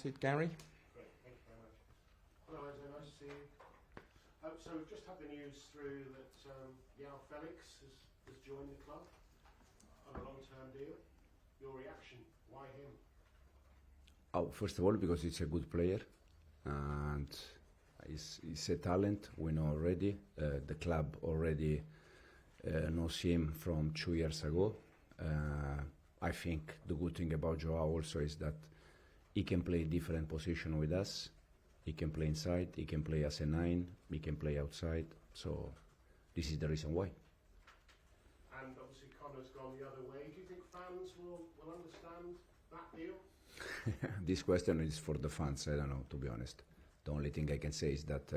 Gary? Great, thank you very much. Hello Enzo, nice to see you. So we've just had the news through that Joao Felix has joined the club on a long-term deal. Your reaction, why him? Oh, first of all, because he's a good player and he's a talent, we know already. The club already knows him from 2 years ago. I think the good thing about Joao also is that he can play different position with us. He can play inside, he can play as a 9, he can play outside. So this is the reason why. And obviously Connor's gone the other way. Do you think fans will understand that deal? This question is for the fans, I don't know, to be honest. The only thing I can say is that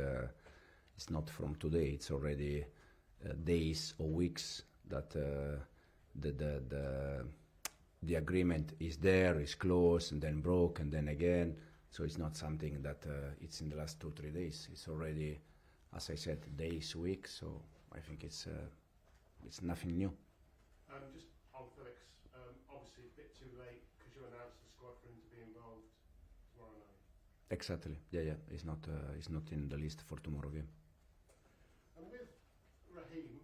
it's not from today, it's already days or weeks that the agreement is there, is close, and then broke, and then again. So it's not something that it's in the last 2-3 days. It's already, as I said, days, weeks. So I think it's nothing new. Just on Felix, obviously a bit too late because you announced the squad for him to be involved tomorrow night. Exactly. Yeah. It's not in the list for tomorrow game. And with Raheem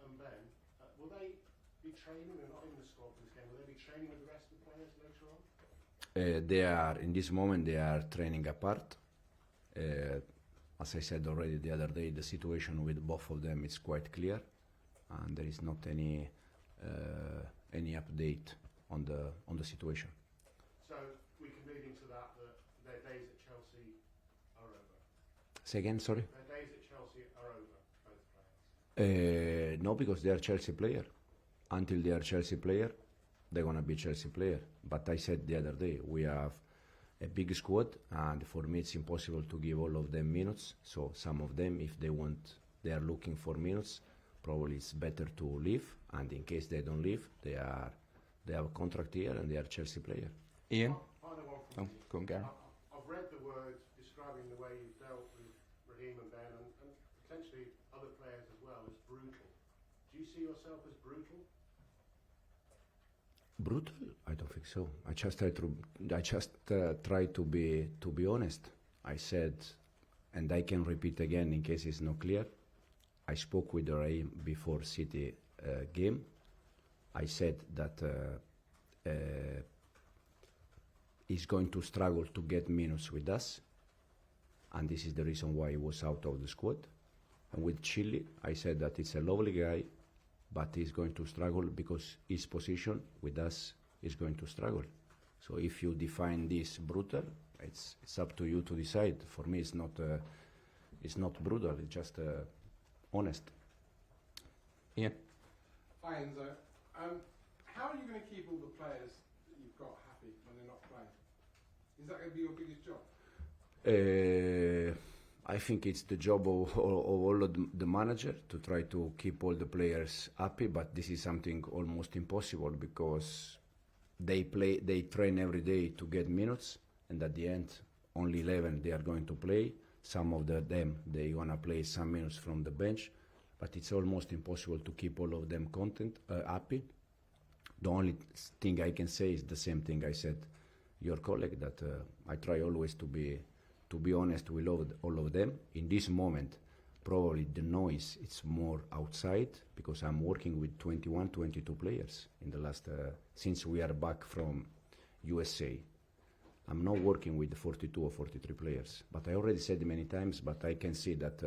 and Ben, will they be training? They're not in the squad for this game. Will they be training with the rest of the players later on? They are, in this moment, they are training apart. As I said already the other day, the situation with both of them is quite clear, and there is not any update on the situation. So we can read into that their days at Chelsea are over. Say again, sorry? Their days at Chelsea are over, both players. No, because they are Chelsea player. Until they are Chelsea player, they're gonna be Chelsea player. But I said the other day, we have a big squad, and for me it's impossible to give all of them minutes. So some of them, if they are looking for minutes, probably it's better to leave. And in case they don't leave, they have a contract here and they are Chelsea player. Ian? Final one from me. Go on, Gary. I've read the words describing the way you've dealt with Raheem and Ben and potentially other players as well as brutal. Do you see yourself as brutal? Brutal? I don't think so. I just try to be honest. I said, and I can repeat again in case it's not clear. I spoke with Raheem before City game. I said that he's going to struggle to get minutes with us, and this is the reason why he was out of the squad. And with Chile, I said that it's a lovely guy, but he's going to struggle because his position with us is going to struggle. So if you define this brutal, it's up to you to decide. For me, it's not brutal. It's just honest. Ian? Hi Enzo. How are you going to keep all the players that you've got happy when they're not playing? Is that going to be your biggest job? I think it's the job of all of the manager to try to keep all the players happy, but this is something almost impossible because they train every day to get minutes, and at the end, only 11 they are going to play. Some of them they're gonna play some minutes from the bench, but it's almost impossible to keep all of them happy. The only thing I can say is the same thing I said your colleague, that I try always to be honest with all of them. In this moment, probably the noise it's more outside because I'm working with 21, 22 players in the last since we are back from USA. I'm not working with 42 or 43 players, but I already said many times, but I can see that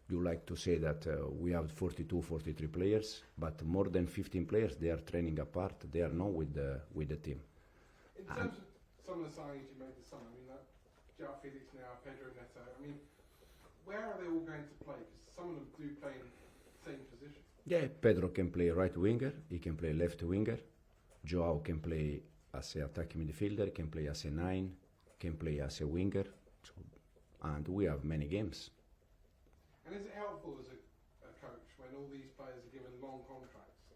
you like to say that we have 42, 43 players, but more than 15 players, they are training apart. They are not with the team. In terms of some of the signings you made this summer, I mean, like Joao Felix now, Pedro Neto, I mean, where are they all going to play? Because some of them do play in the same position. Yeah, Pedro can play right winger, he can play left winger. Joao can play as an attacking midfielder, can play as a 9, can play as a winger. So, and we have many games. And is it helpful as a coach when all these players are given long contracts?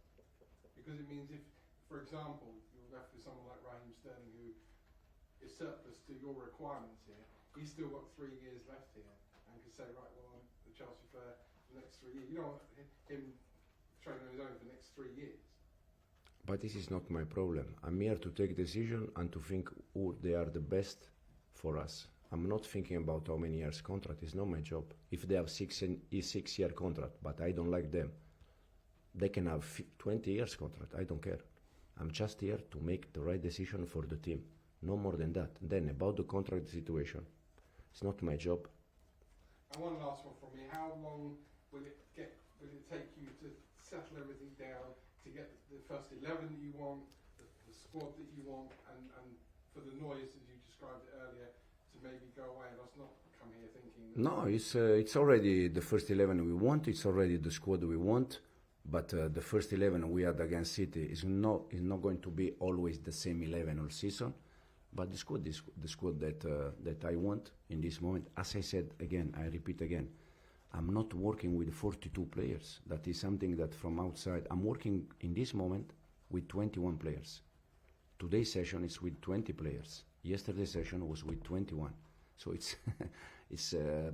Because it means if, for example, you're left with someone like Raheem Sterling who is surplus to your requirements here, he's still got 3 years left here and can say, right, well, I'm the Chelsea player for the next 3 years. You don't want him training on his own for the next 3 years. But this is not my problem. I'm here to take decision and to think who they are the best for us. I'm not thinking about how many years contract. It's not my job. If they have 6-year contract, but I don't like them, they can have 20 years contract. I don't care. I'm just here to make the right decision for the team. No more than that. Then about the contract situation, it's not my job. And one last one from me. How long will it take you to settle everything down, to get the first 11 that you want, the squad that you want, and for the noise, as you described it earlier, to maybe go away and us not come here thinking... No, it's already the first 11 we want. It's already the squad we want. But the first 11 we had against City is not going to be always the same 11 all season. But the squad is the squad that I want in this moment. As I said again, I repeat again, I'm not working with 42 players. That is something that from outside, I'm working in this moment with 21 players. Today's session is with 20 players. Yesterday's session was with 21. So it's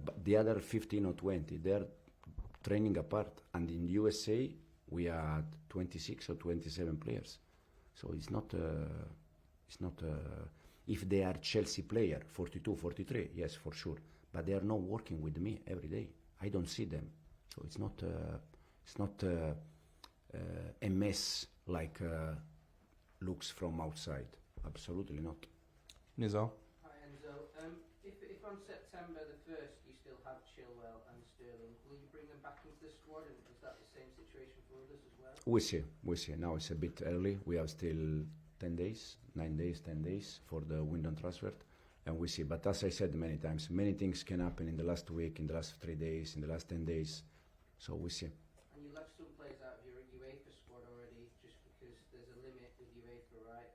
but the other 15 or 20, they're training apart. And in USA, we had 26 or 27 players. So it's not if they are Chelsea player, 42, 43, yes, for sure. But they are not working with me every day. I don't see them. So it's not a mess like looks from outside. Absolutely not. Nizar? Hi Enzo. If on September the 1st you still have Chilwell and Sterling, will you bring them back into the squad, and is that the same situation for others as well? We see. Now it's a bit early. We have still 10 days, 9 days, 10 days for the window transfer, and we see. But as I said many times, many things can happen in the last week, in the last 3 days, in the last 10 days. So we see. And you left some players out of your UEFA squad already, just because there's a limit with UEFA, right?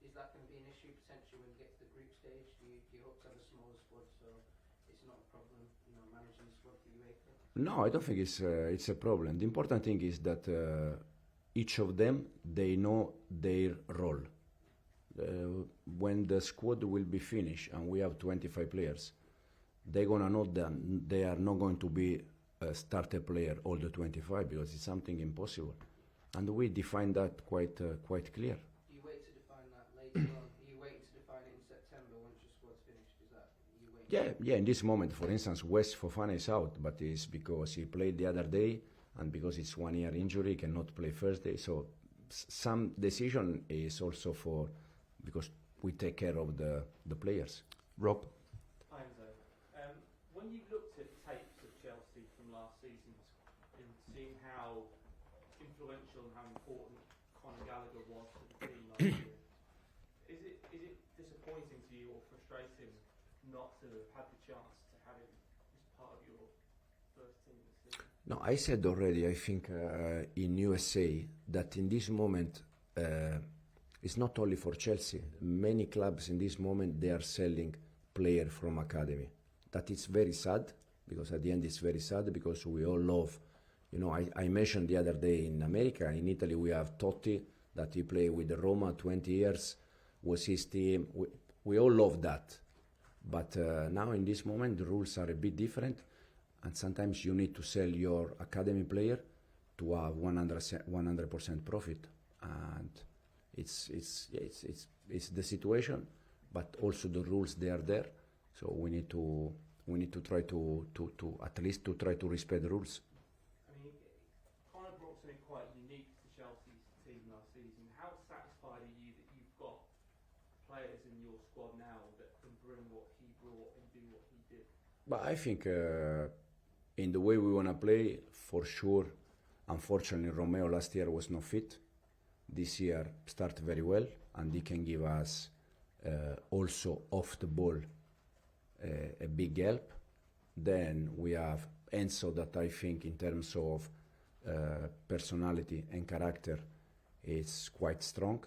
Is that going to be an issue potentially when you get to the group stage? Do you hope to have a smaller squad, so it's not a problem, managing the squad for UEFA? No, I don't think it's a problem. The important thing is that each of them, they know their role. When the squad will be finished and we have 25 players, they're gonna know that they are not going to be a starter player all the 25, because it's something impossible, and we define that quite clear. Do you wait to define that later on? Are you waiting to define it in September once your squad's finished? Is that you waiting? Yeah. In this moment, for instance, Fofana is out, but it's because he played the other day, and because it's 1 year injury, he cannot play Thursday. So some decision is also because we take care of the players. Rob? Hi Enzo. When you looked at tapes of Chelsea from last season and seeing how influential and how important Conor Gallagher was to the team last year, is it disappointing to you or frustrating not to have had the chance to have him as part of your first team this season? No, I said already, I think in USA, that in this moment, it's not only for Chelsea. Many clubs in this moment, they are selling players from academy. That is very sad, because at the end it's very sad, because we all love, I mentioned the other day in America, in Italy we have Totti, that he played with the Roma 20 years, was his team. We all love that. But now in this moment the rules are a bit different, and sometimes you need to sell your academy player to have 100% profit. And it's the situation, but also the rules, they are there. So we need to try to at least to try to respect the rules. I mean, Conor brought something quite unique to Chelsea's team last season. How satisfied are you that you've got players in your squad now that can bring what he brought and do what he did? But I think in the way we want to play, for sure, unfortunately Romeo last year was not fit. This year started very well, and he can give us also off the ball a big help. Then we have Enzo, that I think in terms of personality and character is quite strong.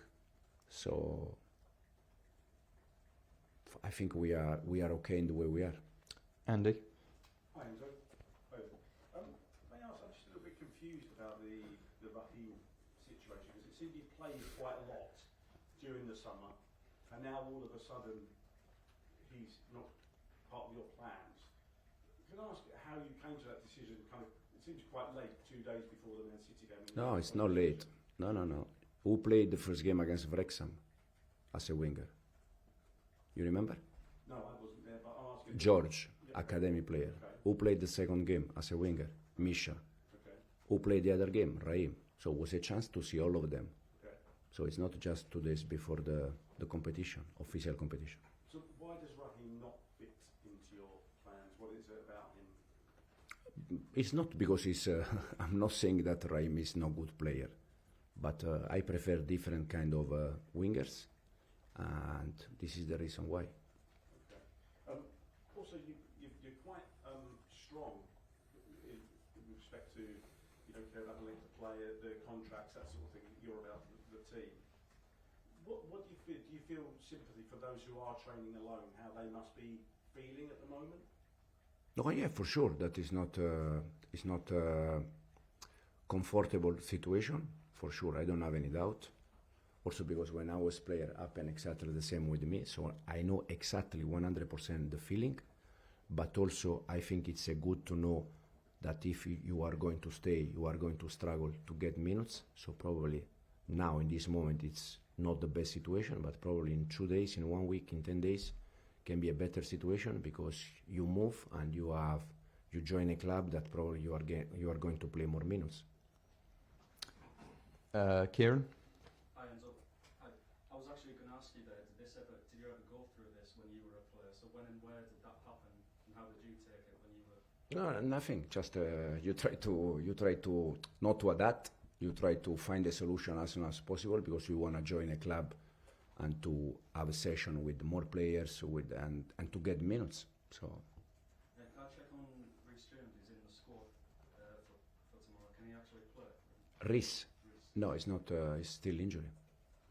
So I think we are okay in the way we are. Andy? Hi Enzo. May I ask, I'm just a little bit confused about the Raheem situation, because it seemed he played quite a lot during the summer, and now all of a sudden he's not part of your plans. Can I ask how you came to that decision? It seems quite late, 2 days before the Man City game. No, it's not late. No. Who played the first game against Wrexham as a winger? You remember? No, I wasn't there, but I'm asking. George, Yeah. academy player. Okay. Who played the second game as a winger? Misha. Okay. Who played the other game? Raheem. So it was a chance to see all of them. Okay. So it's not just 2 days before the competition, official competition. So why does Raheem not fit into your plans? What is it about him? It's not because he's. I'm not saying that Raheem is no good player, but I prefer different kind of wingers, and this is the reason why. Okay. Also, you're quite strong in respect to you don't care about the length of play, the contracts, that sort of thing. You're about the team. What do you feel? Do you feel sympathy for those who are training alone? How they must be feeling at the moment? No, yeah, for sure. That is not. It's not a comfortable situation. For sure, I don't have any doubt. Also, because when I was player, happened exactly the same with me, so I know exactly 100% the feeling. But also, I think it's good to know that if you are going to stay, you are going to struggle to get minutes. So probably now in this moment, it's not the best situation, but probably in 2 days, in 1 week, in 10 days, can be a better situation because you move and you join a club that probably you are going to play more minutes. Kieran? Hi Enzo. Hi. I was actually going to ask you there, did you ever go through this when you were a player? So when and where did that happen and how did you take it when you were... No, nothing. Just you try to not to adapt. You try to find a solution as soon as possible because you want to join a club and to have a session with more players and to get minutes. So. Can I check on Reece James? He's in the squad for tomorrow. Can he actually play? Reece? No, it's not. He's still injured.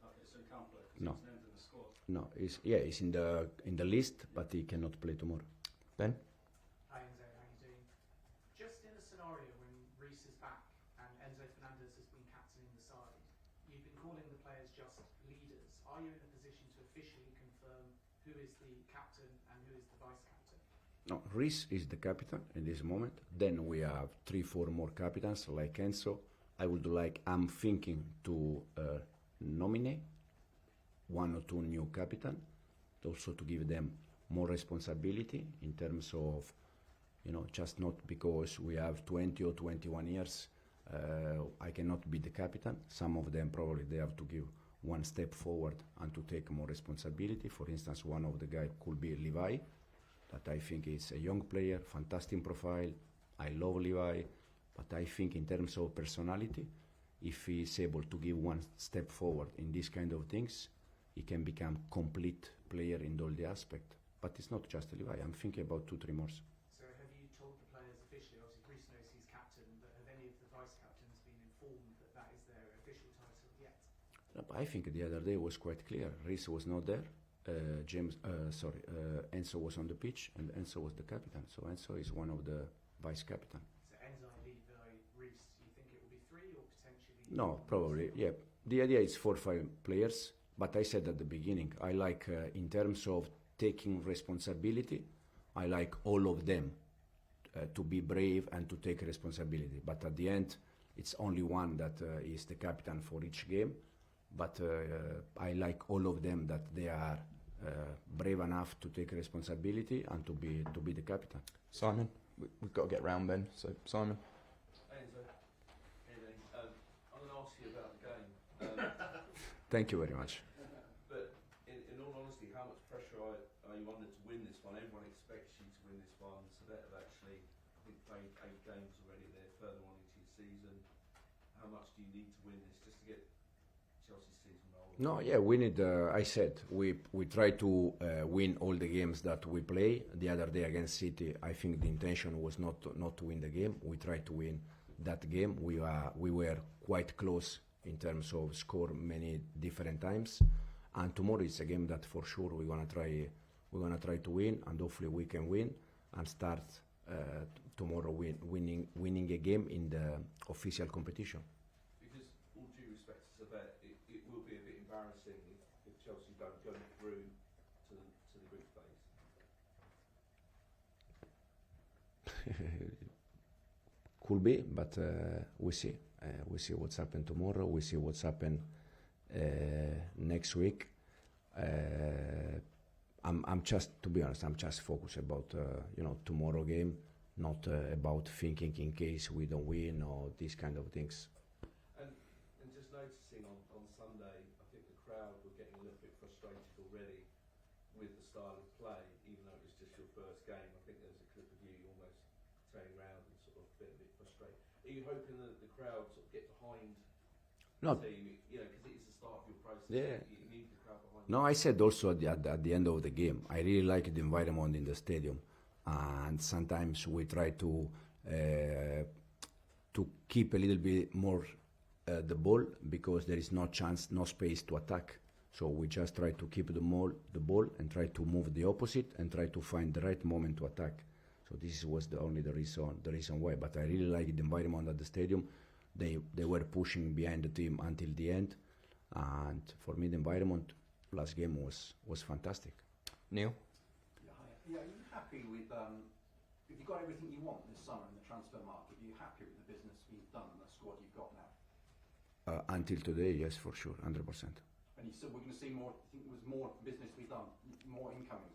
Okay, so he can't play. No. He's named in the squad. No, he's in the list, but he cannot play tomorrow. Ben? Hi Enzo, how you doing? Just in a scenario when Reece is back and Enzo Fernandez has been captaining the side, you've been calling the players just leaders. Are you in a position to officially confirm who is the captain and who is the vice captain? No, Reece is the captain in this moment. Then we have 3-4 more captains like Enzo. I'm thinking to nominate 1 or 2 new captain, also to give them more responsibility in terms of, just not because we have 20 or 21 years, I cannot be the captain. Some of them probably they have to give 1 step forward and to take more responsibility. For instance, one of the guys could be Levi, that I think is a young player, fantastic profile. I love Levi. But I think in terms of personality, if he is able to give 1 step forward in these kind of things, he can become complete player in all the aspects. But it's not just Levi. I'm thinking about 2-3 more. So have you told the players officially, obviously Reece knows he's captain, but have any of the vice captains been informed that that is their official title yet? I think the other day was quite clear. Reece was not there. Enzo was on the pitch, and Enzo was the captain. So Enzo is one of the vice captain. So Enzo, Levi, Reece, do you think it will be 3 or potentially... No, probably, yeah. The idea is 4 or 5 players, but I said at the beginning, I like, in terms of taking responsibility, I like all of them to be brave and to take responsibility. But at the end, it's only one that is the captain for each game. But I like all of them that they are brave enough to take responsibility and to be the captain. Simon? We've got to get round Ben. So, Simon? Enzo, I'm going to ask you about the game. Thank you very much. But in all honesty, how much pressure are you under to win this one? Everyone expects you to win this one. So that have actually, I think, played 8 games already. They're further on into your season. How much do you need to win this just to get Chelsea's season rolling? No, yeah, we need. I said we try to win all the games that we play. The other day against City, I think the intention was not to win the game. We tried to win that game. We were quite close in terms of score many different times. And tomorrow is a game that for sure we're gonna try to win, and hopefully we can win and start tomorrow winning a game in the official competition. Because all due respect to that, it will be a bit embarrassing if Chelsea don't go through to the group phase. Could be, but we see. We see what's happened tomorrow. We see what's happened next week. I'm just, to be honest, I'm just focused about tomorrow game, not about thinking in case we don't win or these kind of things. And just noticing on Sunday, I think the crowd were getting a little bit frustrated already with the style of play, even though it was just your first game. I think there was a clip of you almost turning around and sort of a bit frustrated. Are you hoping that the crowd sort of get behind the team? Because it is the start of your process. Yeah. You need the crowd behind. No, I said also at the end of the game, I really like the environment in the stadium, and sometimes we try to keep a little bit more the ball because there is no chance, no space to attack. So we just try to keep the ball and try to move the opposite and try to find the right moment to attack. So this was the reason why. But I really like the environment at the stadium. They were pushing behind the team until the end, and for me the environment last game was fantastic. Neil? Yeah, hi. Yeah, are you happy with, if you got everything you want this summer in the transfer market, are you happy with the business you've done and the squad you've got now? Until today, yes, for sure, 100%. And you said we're going to see more, you think there was more business to be done, more incoming.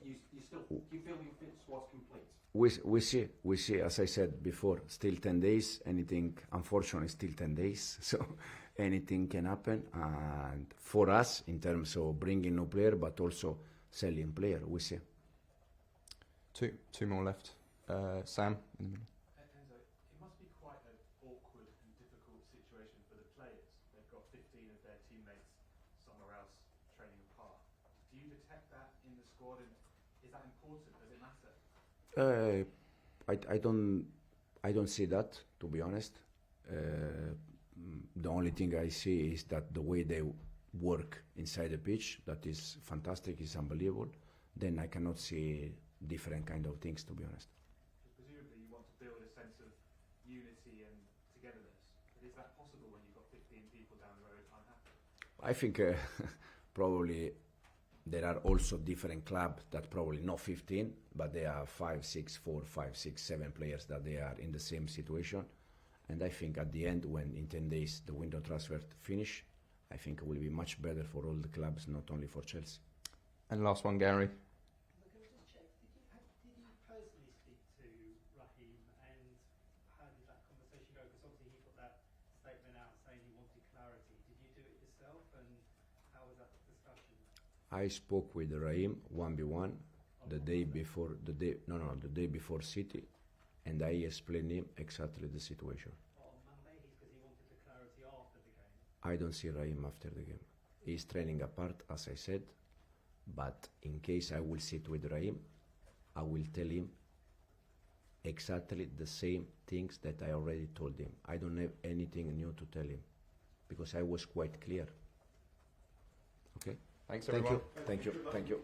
you still, do you feel your squad's complete? We see, as I said before, still 10 days, anything, unfortunately, still 10 days, so anything can happen. And for us, in terms of bringing new player, but also selling player, we see. Two more left. Sam? Enzo, it must be quite an awkward and difficult situation for the players. They've got 15 of their teammates somewhere else training apart. Do you detect that in the squad, and is that important? Does it matter? I don't see that, to be honest. The only thing I see is that the way they work inside the pitch, that is fantastic, is unbelievable. Then I cannot see different kind of things, to be honest. Presumably you want to build a sense of unity and togetherness. But is that possible when you've got 15 people down the road unhappy? I think probably there are also different clubs that probably not 15, but they are 5, 6, 4, 5, 6, 7 players that they are in the same situation. And I think at the end, when in 10 days the window transfer finish, I think it will be much better for all the clubs, not only for Chelsea. And last one, Gary. Can I just check, did you personally speak to Raheem, and how did that conversation go? Because obviously he put that statement out saying he wanted clarity. Did you do it yourself, and how was that discussion? I spoke with Raheem 1v1 the day before City, and I explained him exactly the situation. On Monday, because he wanted the clarity after the game. I don't see Raheem after the game. He's training apart, as I said, but in case I will sit with Raheem, I will tell him exactly the same things that I already told him. I don't have anything new to tell him, because I was quite clear. Okay? Thanks, everyone. Thank you.